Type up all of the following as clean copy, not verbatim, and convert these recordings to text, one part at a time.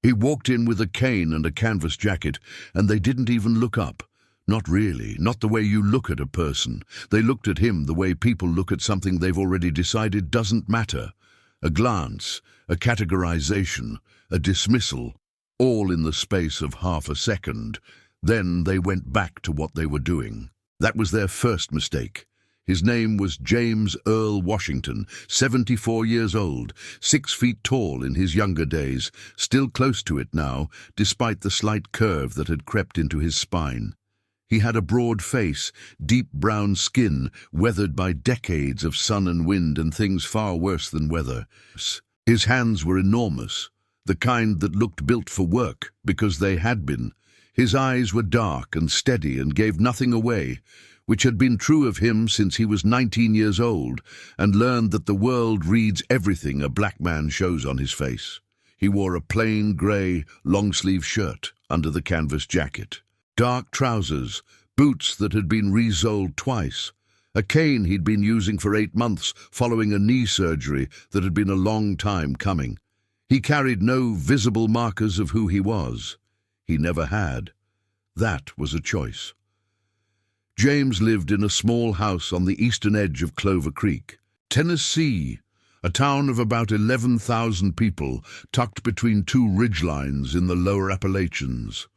He walked in with a cane and a canvas jacket, and they didn't even look up. Not really, not the way you look at a person. They looked at him the way people look at something they've already decided doesn't matter. A glance, a categorization, a dismissal, all in the space of half a second. Then they went back to what they were doing. That was their first mistake. His name was James Earl Washington, 74 years old, 6 feet tall in his younger days, still close to it now, despite the slight curve that had crept into his spine. He had a broad face, deep brown skin, weathered by decades of sun and wind and things far worse than weather. His hands were enormous, the kind that looked built for work, because they had been. His eyes were dark and steady and gave nothing away, which had been true of him since he was 19 years old and learned that the world reads everything a black man shows on his face. He wore a plain grey long-sleeve shirt under the canvas jacket, dark trousers, boots that had been re-soled twice, a cane he'd been using for 8 months following a knee surgery that had been a long time coming. He carried no visible markers of who he was. He never had. That was a choice. James lived in a small house on the eastern edge of Clover Creek, Tennessee, a town of about 11,000 people tucked between 2 ridgelines in the lower Appalachians.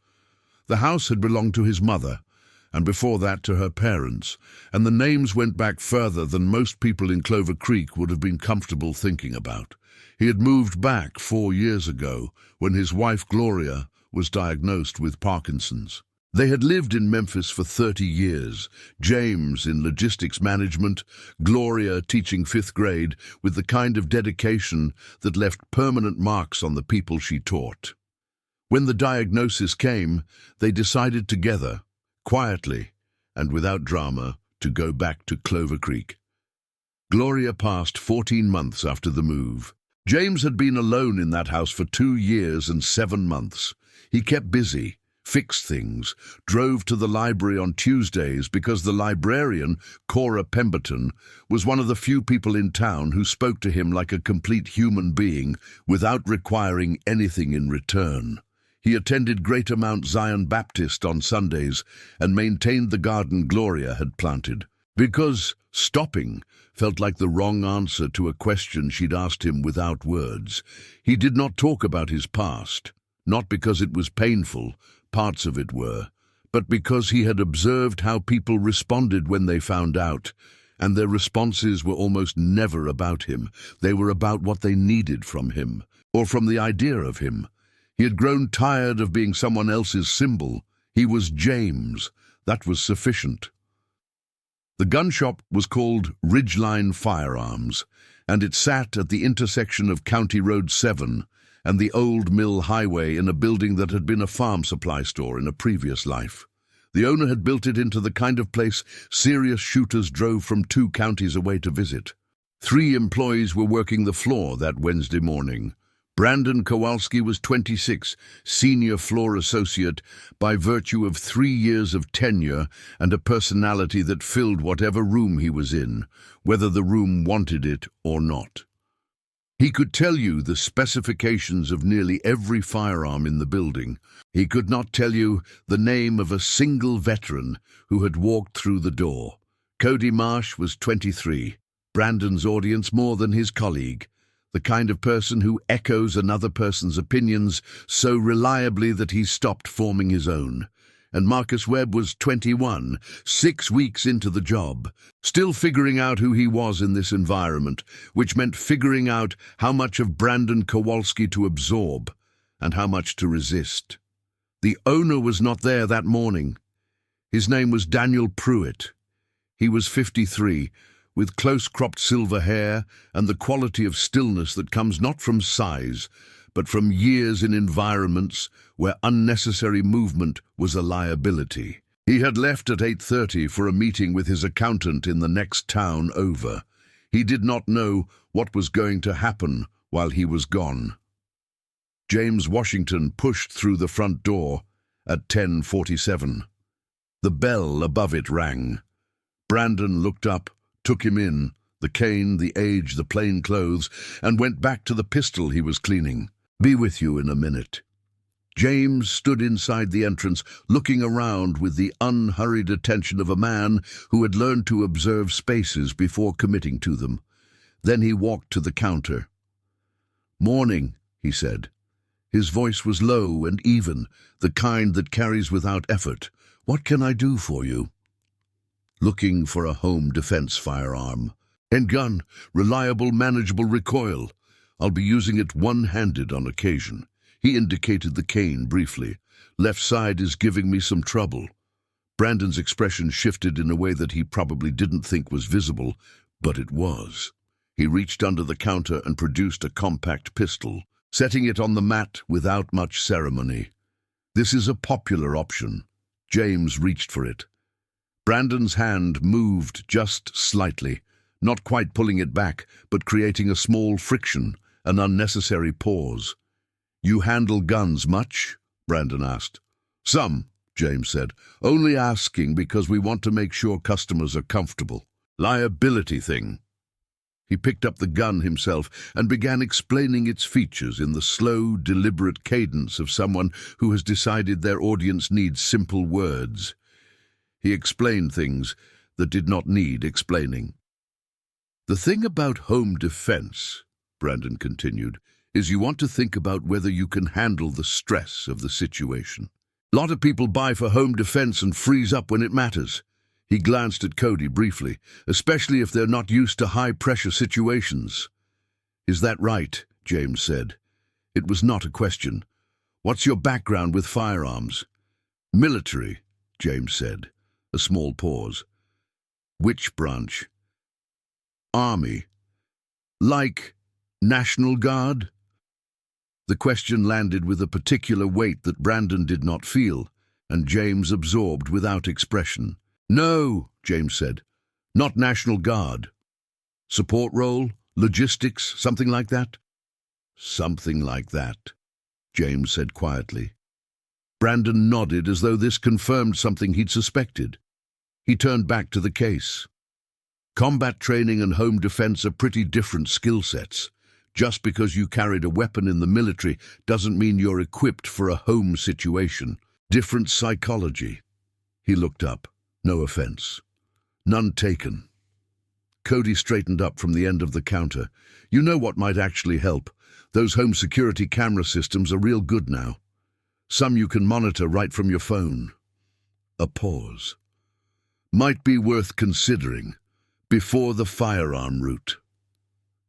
The house had belonged to his mother, and before that to her parents, and the names went back further than most people in Clover Creek would have been comfortable thinking about. He had moved back 4 years ago when his wife Gloria was diagnosed with Parkinson's. They had lived in Memphis for 30 years, James in logistics management, Gloria teaching 5th grade with the kind of dedication that left permanent marks on the people she taught. When the diagnosis came, they decided together, quietly and without drama, to go back to Clover Creek. Gloria passed 14 months after the move. James had been alone in that house for 2 years and 7 months. He kept busy, fixed things, drove to the library on Tuesdays because the librarian, Cora Pemberton, was one of the few people in town who spoke to him like a complete human being without requiring anything in return. He attended Greater Mount Zion Baptist on Sundays and maintained the garden Gloria had planted, because stopping felt like the wrong answer to a question she'd asked him without words. He did not talk about his past, not because it was painful, parts of it were, but because he had observed how people responded when they found out, and their responses were almost never about him. They were about what they needed from him, or from the idea of him. He had grown tired of being someone else's symbol. He was James. That was sufficient. The gun shop was called Ridgeline Firearms, and it sat at the intersection of County Road 7 and the Old Mill Highway in a building that had been a farm supply store in a previous life. The owner had built it into the kind of place serious shooters drove from 2 counties away to visit. 3 employees were working the floor that Wednesday morning. Brandon Kowalski was 26, senior floor associate, by virtue of 3 years of tenure and a personality that filled whatever room he was in, whether the room wanted it or not. He could tell you the specifications of nearly every firearm in the building. He could not tell you the name of a single veteran who had walked through the door. Cody Marsh was 23, Brandon's audience more than his colleague, the kind of person who echoes another person's opinions so reliably that he stopped forming his own. And Marcus Webb was 21, 6 weeks into the job, still figuring out who he was in this environment, which meant figuring out how much of Brandon Kowalski to absorb and how much to resist. The owner was not there that morning. His name was Daniel Pruitt. He was 53, with close-cropped silver hair and the quality of stillness that comes not from size, but from years in environments where unnecessary movement was a liability. He had left at 8:30 for a meeting with his accountant in the next town over. He did not know what was going to happen while he was gone. James Washington pushed through the front door at 10:47. The bell above it rang. Brandon looked up, took him in, the cane, the age, the plain clothes, and went back to the pistol he was cleaning. "Be with you in a minute," James stood inside the entrance, looking around with the unhurried attention of a man who had learned to observe spaces before committing to them. Then he walked to the counter. "Morning," he said. His voice was low and even, the kind that carries without effort. "What can I do for you?" "Looking for a home defense firearm. Handgun, reliable, manageable recoil. I'll be using it one-handed on occasion." He indicated the cane briefly. "Left side is giving me some trouble." Brandon's expression shifted in a way that he probably didn't think was visible, but it was. He reached under the counter and produced a compact pistol, setting it on the mat without much ceremony. "This is a popular option." James reached for it. Brandon's hand moved just slightly, not quite pulling it back, but creating a small friction, an unnecessary pause. "You handle guns much?" Brandon asked. "Some," James said. "Only asking because we want to make sure customers are comfortable. Liability thing." He picked up the gun himself and began explaining its features in the slow, deliberate cadence of someone who has decided their audience needs simple words. He explained things that did not need explaining. "The thing about home defense," Brandon continued, "is you want to think about whether you can handle the stress of the situation. A lot of people buy for home defense and freeze up when it matters." He glanced at Cody briefly, "especially if they're not used to high-pressure situations." "Is that right?" James said. It was not a question. "What's your background with firearms?" "Military," James said. A small pause. "Which branch?" "Army." "Like National Guard?" The question landed with a particular weight that Brandon did not feel, and James absorbed without expression. "No," James said. "Not National Guard." "Support role? Logistics? Something like that?" "Something like that," James said quietly. Brandon nodded as though this confirmed something he'd suspected. He turned back to the case. "Combat training and home defense are pretty different skill sets. Just because you carried a weapon in the military doesn't mean you're equipped for a home situation. Different psychology." He looked up. "No offense." "None taken." Cody straightened up from the end of the counter. "You know what might actually help? Those home security camera systems are real good now. Some you can monitor right from your phone." A pause. "Might be worth considering. Before the firearm route."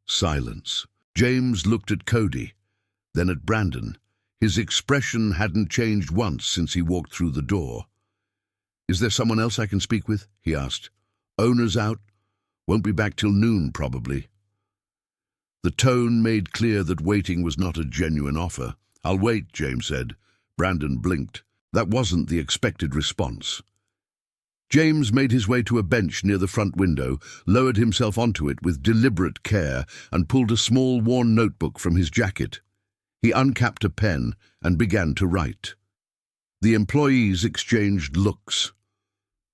Silence. James looked at Cody, then at Brandon. His expression hadn't changed once since he walked through the door. "Is there someone else I can speak with?" he asked. "Owner's out. Won't be back till noon, probably." The tone made clear that waiting was not a genuine offer. "I'll wait," James said. Brandon blinked. That wasn't the expected response. James made his way to a bench near the front window, lowered himself onto it with deliberate care, and pulled a small, worn notebook from his jacket. He uncapped a pen and began to write. The employees exchanged looks.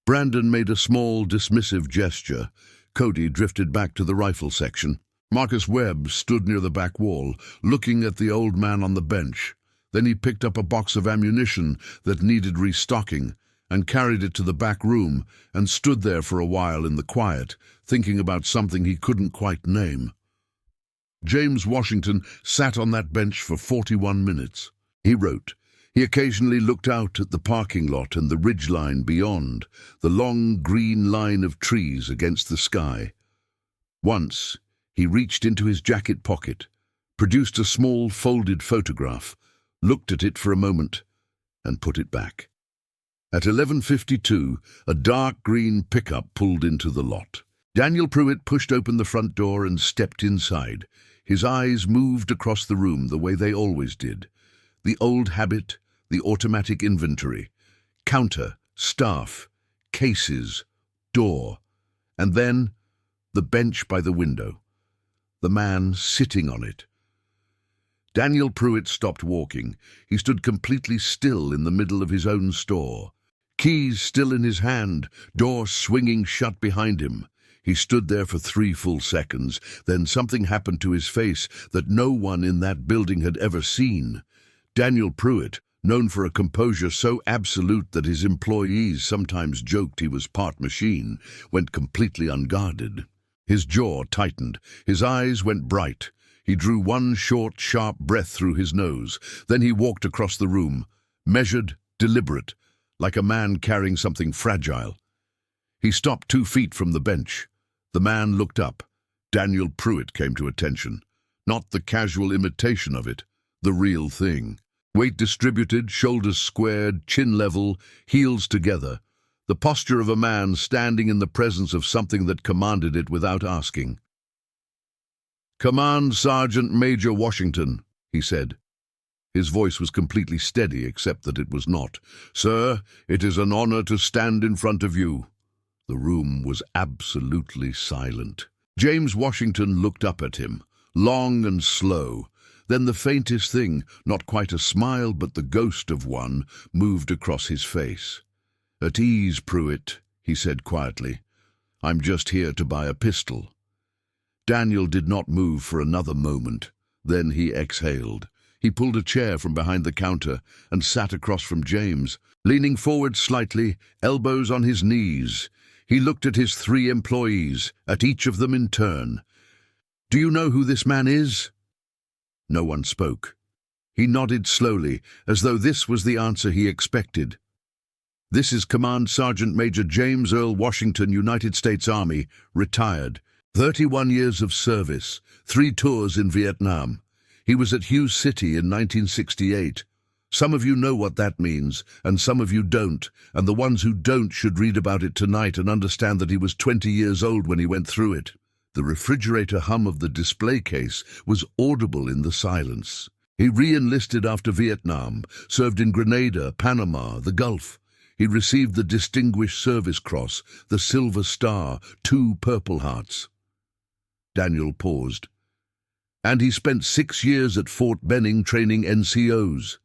Brandon made a small, dismissive gesture. Cody drifted back to the rifle section. Marcus Webb stood near the back wall, looking at the old man on the bench. Then he picked up a box of ammunition that needed restocking and carried it to the back room and stood there for a while in the quiet, thinking about something he couldn't quite name. James Washington sat on that bench for 41 minutes. He wrote. He occasionally looked out at the parking lot and the ridgeline beyond, the long green line of trees against the sky. Once, he reached into his jacket pocket, produced a small folded photograph, looked at it for a moment, and put it back. At 11:52, a dark green pickup pulled into the lot. Daniel Pruitt pushed open the front door and stepped inside. His eyes moved across the room the way they always did. The old habit, the automatic inventory, counter, staff, cases, door, and then the bench by the window, the man sitting on it. Daniel Pruitt stopped walking. He stood completely still in the middle of his own store. Keys still in his hand, door swinging shut behind him. He stood there for 3 full seconds. Then something happened to his face that no one in that building had ever seen. Daniel Pruitt, known for a composure so absolute that his employees sometimes joked he was part machine, went completely unguarded. His jaw tightened, his eyes went bright. He drew one short, sharp breath through his nose. Then he walked across the room, measured, deliberate, like a man carrying something fragile. He stopped 2 feet from the bench. The man looked up. Daniel Pruitt came to attention. Not the casual imitation of it, the real thing. Weight distributed, shoulders squared, chin level, heels together. The posture of a man standing in the presence of something that commanded it without asking. "Command Sergeant Major Washington," he said. His voice was completely steady, except that it was not. "Sir, it is an honor to stand in front of you." The room was absolutely silent. James Washington looked up at him, long and slow. Then the faintest thing, not quite a smile but the ghost of one, moved across his face. "At ease, Pruitt," he said quietly. "I'm just here to buy a pistol." Daniel did not move for another moment. Then he exhaled. He pulled a chair from behind the counter and sat across from James, leaning forward slightly, elbows on his knees. He looked at his 3 employees, at each of them in turn. "Do you know who this man is?" No one spoke. He nodded slowly, as though this was the answer he expected. "This is Command Sergeant Major James Earl Washington, United States Army, retired. 31 years of service, 3 tours in Vietnam. He was at Hughes City in 1968. Some of you know what that means, and some of you don't, and the ones who don't should read about it tonight and understand that he was 20 years old when he went through it." The refrigerator hum of the display case was audible in the silence. He re-enlisted after Vietnam, served in Grenada, Panama, the Gulf. He received the Distinguished Service Cross, the Silver Star, 2 Purple Hearts. Daniel paused. "And he spent 6 years at Fort Benning training NCOs.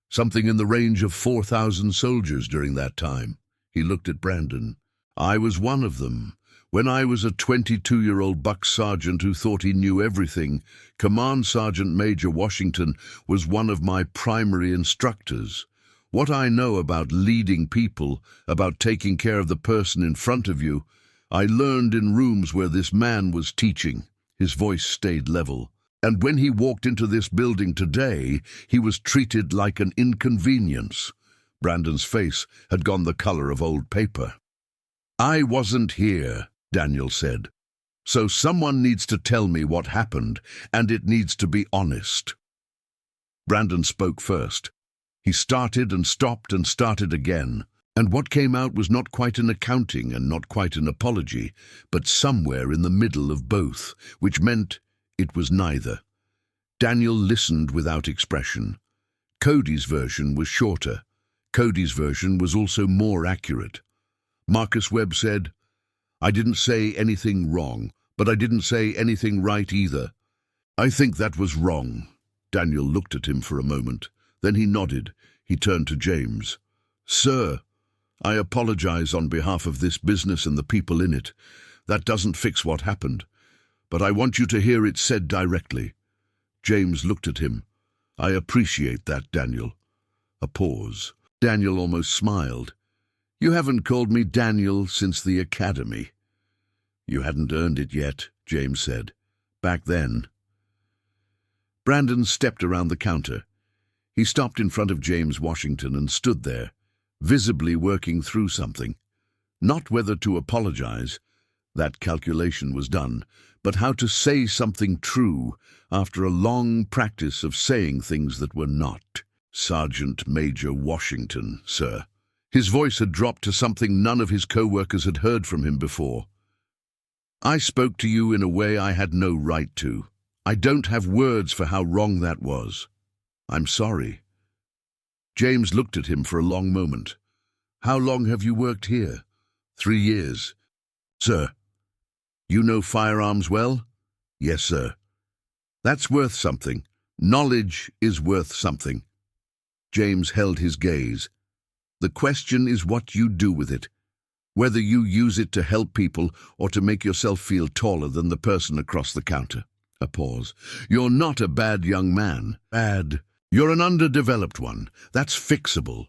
Something in the range of 4,000 soldiers during that time." He looked at Brandon. "I was one of them. When I was a 22-year-old buck sergeant who thought he knew everything, Command Sergeant Major Washington was one of my primary instructors. What I know about leading people, about taking care of the person in front of you, I learned in rooms where this man was teaching." His voice stayed level. "And when he walked into this building today, he was treated like an inconvenience." Brandon's face had gone the color of old paper. "I wasn't here," Daniel said. "So someone needs to tell me what happened, and it needs to be honest." Brandon spoke first. He started and stopped and started again. And what came out was not quite an accounting and not quite an apology, but somewhere in the middle of both, which meant it was neither. Daniel listened without expression. Cody's version was shorter. Cody's version was also more accurate. Marcus Webb said, "I didn't say anything wrong, but I didn't say anything right either." "I think that was wrong." Daniel looked at him for a moment. Then he nodded. He turned to James. "Sir, I apologize on behalf of this business and the people in it. That doesn't fix what happened. But I want you to hear it said directly." James looked at him. "I appreciate that, Daniel." A pause. Daniel almost smiled. "You haven't called me Daniel since the academy." "You hadn't earned it yet," James said. "Back then." Brandon stepped around the counter. He stopped in front of James Washington and stood there, visibly working through something. Not whether to apologize, that calculation was done, but how to say something true after a long practice of saying things that were not. "Sergeant Major Washington, sir." His voice had dropped to something none of his co-workers had heard from him before. "I spoke to you in a way I had no right to. I don't have words for how wrong that was. I'm sorry." James looked at him for a long moment. "How long have you worked here?" 3 years. "Sir, you know firearms well?" "Yes, sir." "That's worth something. Knowledge is worth something." James held his gaze. "The question is what you do with it. Whether you use it to help people or to make yourself feel taller than the person across the counter." A pause. "You're not a bad young man." "Bad," You're an underdeveloped one. That's fixable.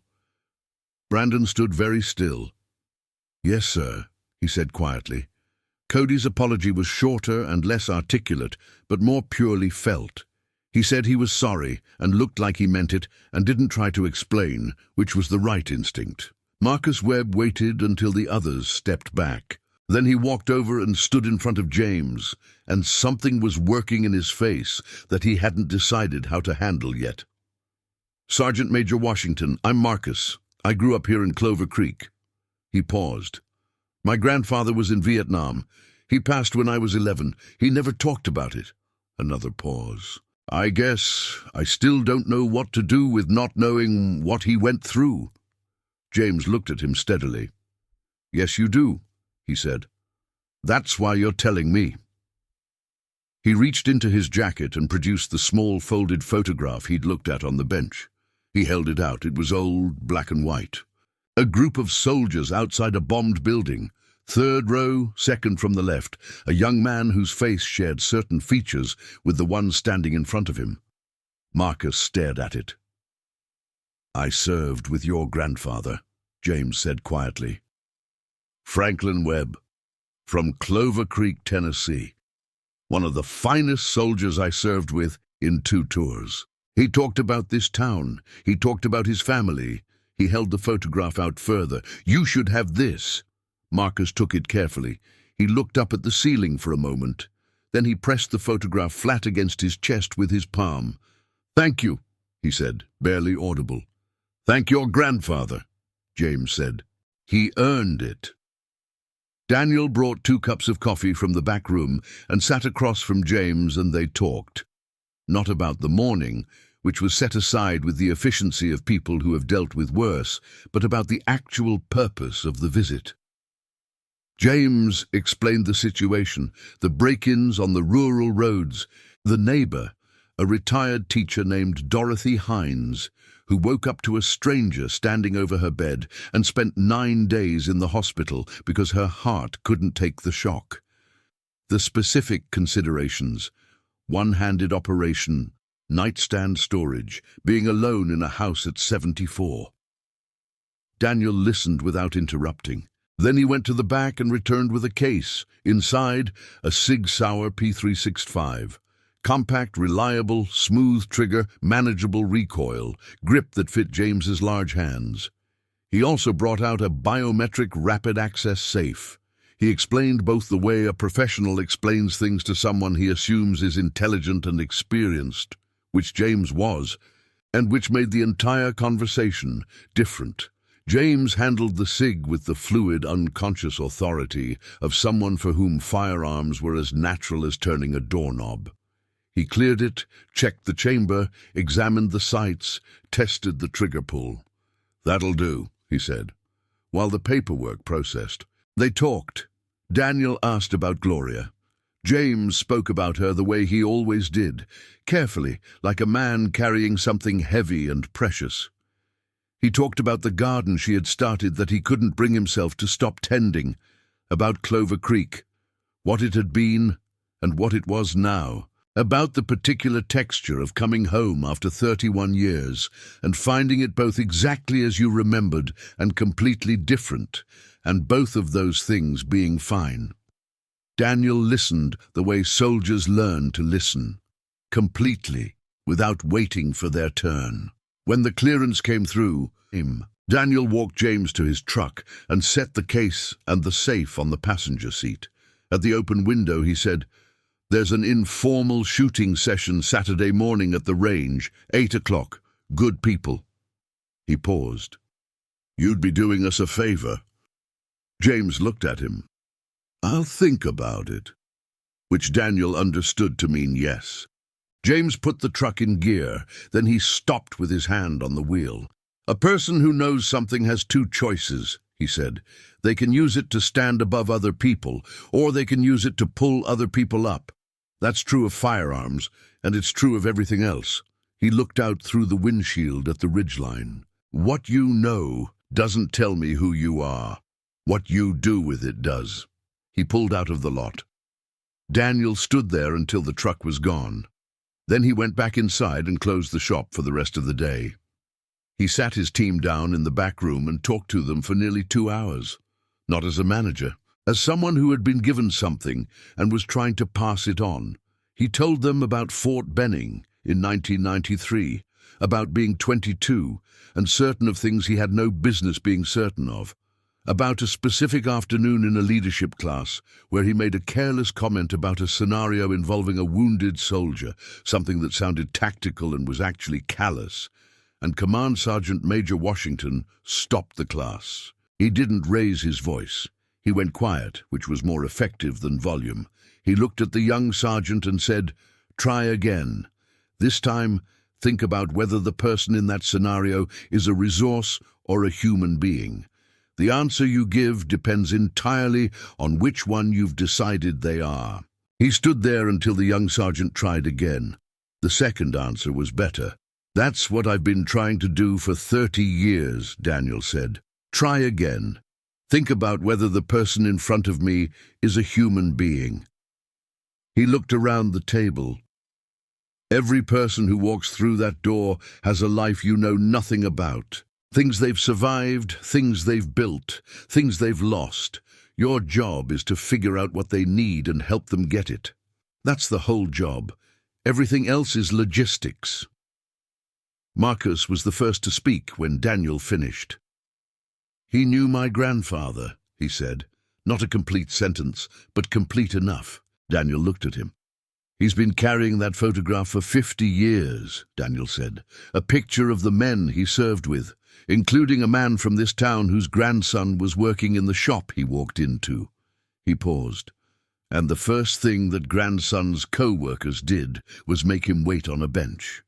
Brandon stood very still. Yes, sir, he said quietly. Cody's apology was shorter and less articulate, but more purely felt. He said he was sorry and looked like he meant it and didn't try to explain, which was the right instinct. Marcus Webb waited until the others stepped back. Then he walked over and stood in front of James, and something was working in his face that he hadn't decided how to handle yet. Sergeant Major Washington, I'm Marcus. I grew up here in Clover Creek. He paused. My grandfather was in Vietnam. He passed when I was 11. He never talked about it. Another pause. I guess I still don't know what to do with not knowing what he went through. James looked at him steadily. Yes, you do, he said. That's why you're telling me. He reached into his jacket and produced the small folded photograph he'd looked at on the bench. He held it out. It was old, black and white. A group of soldiers outside a bombed building. Third row, second from the left, a young man whose face shared certain features with the one standing in front of him. Marcus stared at it. I served with your grandfather, James said quietly. Franklin Webb, from Clover Creek, Tennessee. One of the finest soldiers I served with in 2 tours. He talked about this town. He talked about his family. He held the photograph out further. You should have this. Marcus took it carefully. He looked up at the ceiling for a moment. Then he pressed the photograph flat against his chest with his palm. Thank you, he said, barely audible. Thank your grandfather, James said. He earned it. Daniel brought 2 cups of coffee from the back room and sat across from James, and they talked. Not about the morning, which was set aside with the efficiency of people who have dealt with worse, but about the actual purpose of the visit. James explained the situation, the break-ins on the rural roads, the neighbor, a retired teacher named Dorothy Hines, who woke up to a stranger standing over her bed and spent 9 days in the hospital because her heart couldn't take the shock. The specific considerations: one-handed operation, nightstand storage, being alone in a house at 74. Daniel listened without interrupting. Then he went to the back and returned with a case. Inside, a Sig Sauer P365. Compact, reliable, smooth trigger, manageable recoil, grip that fit James's large hands. He also brought out a biometric rapid access safe. He explained both the way a professional explains things to someone he assumes is intelligent and experienced, which James was, and which made the entire conversation different. James handled the SIG with the fluid, unconscious authority of someone for whom firearms were as natural as turning a doorknob. He cleared it, checked the chamber, examined the sights, tested the trigger pull. That'll do, he said, while the paperwork processed. They talked. Daniel asked about Gloria. James spoke about her the way he always did, carefully, like a man carrying something heavy and precious. He talked about the garden she had started that he couldn't bring himself to stop tending, about Clover Creek, what it had been and what it was now, about the particular texture of coming home after 31 years and finding it both exactly as you remembered and completely different, and both of those things being fine. Daniel listened the way soldiers learn to listen, completely, without waiting for their turn. When the clearance came through, Daniel walked James to his truck and set the case and the safe on the passenger seat. At the open window, he said, "There's an informal shooting session Saturday morning at the range, 8 o'clock. Good people." He paused. "You'd be doing us a favor." James looked at him. "I'll think about it," which Daniel understood to mean yes. James put the truck in gear, then he stopped with his hand on the wheel. "A person who knows something has 2 choices," he said. "They can use it to stand above other people, or they can use it to pull other people up. That's true of firearms, and it's true of everything else." He looked out through the windshield at the ridgeline. "What you know doesn't tell me who you are. What you do with it does." He pulled out of the lot. Daniel stood there until the truck was gone. Then he went back inside and closed the shop for the rest of the day. He sat his team down in the back room and talked to them for nearly 2 hours. Not as a manager, as someone who had been given something and was trying to pass it on. He told them about Fort Benning in 1993, about being 22 and certain of things he had no business being certain of, about a specific afternoon in a leadership class where he made a careless comment about a scenario involving a wounded soldier, something that sounded tactical and was actually callous, and Command Sergeant Major Washington stopped the class. He didn't raise his voice. He went quiet, which was more effective than volume. He looked at the young sergeant and said, "Try again. This time, think about whether the person in that scenario is a resource or a human being. The answer you give depends entirely on which one you've decided they are." He stood there until the young sergeant tried again. The second answer was better. "That's what I've been trying to do for 30 years, Daniel said. Try again. Think about whether the person in front of me is a human being." He looked around the table. "Every person who walks through that door has a life you know nothing about. Things they've survived, things they've built, things they've lost. Your job is to figure out what they need and help them get it. That's the whole job. Everything else is logistics." Marcus was the first to speak when Daniel finished. "He knew my grandfather," he said. Not a complete sentence, but complete enough. Daniel looked at him. "He's been carrying that photograph for 50 years, Daniel said. "A picture of the men he served with, including a man from this town whose grandson was working in the shop he walked into." He paused. "And the first thing that grandson's co-workers did was make him wait on a bench."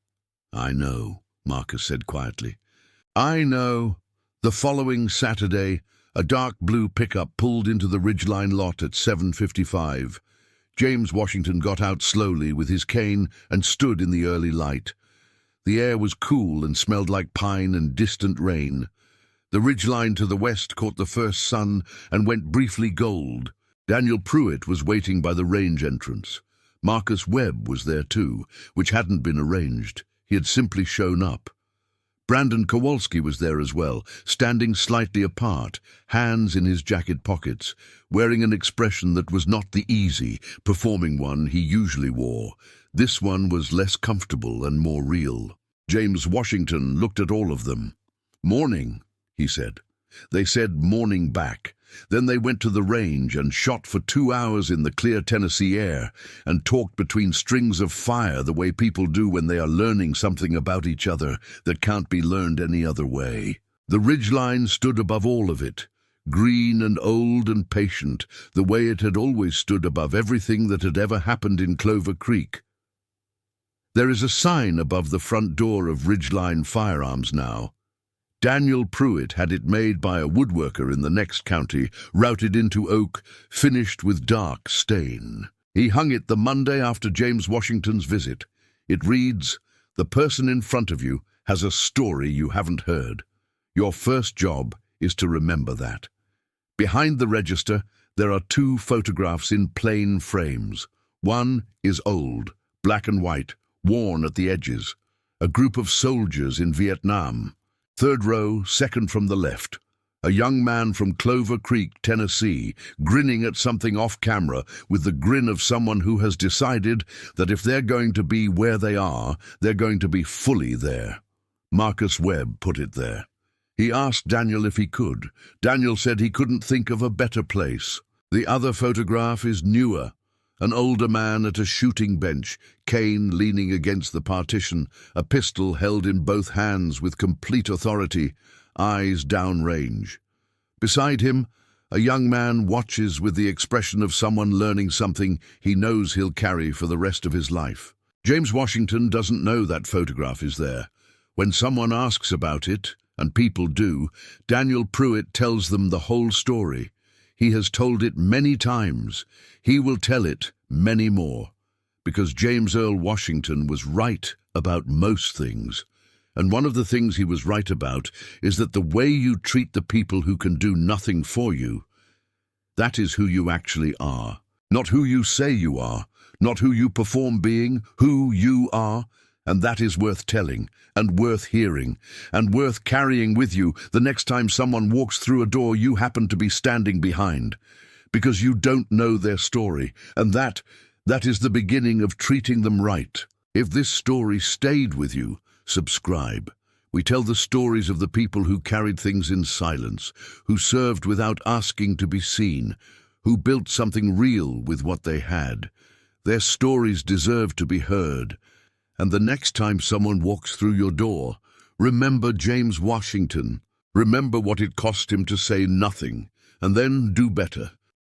"I know," Marcus said quietly. "I know." The following Saturday, a dark blue pickup pulled into the Ridgeline lot at 7:55. James Washington got out slowly with his cane and stood in the early light. The air was cool and smelled like pine and distant rain. The ridgeline to the west caught the first sun and went briefly gold. Daniel Pruitt was waiting by the range entrance. Marcus Webb was there too, which hadn't been arranged. He had simply shown up. Brandon Kowalski was there as well, standing slightly apart, hands in his jacket pockets, wearing an expression that was not the easy, performing one he usually wore. This one was less comfortable and more real. James Washington looked at all of them. "Morning," he said. They said morning back. Then they went to the range and shot for 2 hours in the clear Tennessee air and talked between strings of fire the way people do when they are learning something about each other that can't be learned any other way. The ridgeline stood above all of it, green and old and patient, the way it had always stood above everything that had ever happened in Clover Creek. There is a sign above the front door of Ridgeline Firearms now. Daniel Pruitt had it made by a woodworker in the next county, routed into oak, finished with dark stain. He hung it the Monday after James Washington's visit. It reads, "The person in front of you has a story you haven't heard. Your first job is to remember that." Behind the register, there are 2 photographs in plain frames. One is old, black and white, worn at the edges. A group of soldiers in Vietnam. Third row, second from the left. A young man from Clover Creek, Tennessee, grinning at something off camera with the grin of someone who has decided that if they're going to be where they are, they're going to be fully there. Marcus Webb put it there. He asked Daniel if he could. Daniel said he couldn't think of a better place. The other photograph is newer. An older man at a shooting bench, cane leaning against the partition, a pistol held in both hands with complete authority, eyes downrange. Beside him, a young man watches with the expression of someone learning something he knows he'll carry for the rest of his life. James Washington doesn't know that photograph is there. When someone asks about it, and people do, Daniel Pruitt tells them the whole story. He has told it many times. He will tell it many more, because James Earl Washington was right about most things. And one of the things he was right about is that the way you treat the people who can do nothing for you, that is who you actually are. Not who you say you are, not who you perform being, who you are. And that is worth telling, and worth hearing, and worth carrying with you the next time someone walks through a door you happen to be standing behind. Because you don't know their story, and that is the beginning of treating them right. If this story stayed with you, subscribe. We tell the stories of the people who carried things in silence, who served without asking to be seen, who built something real with what they had. Their stories deserve to be heard. And the next time someone walks through your door, remember James Washington. Remember what it cost him to say nothing, and then do better.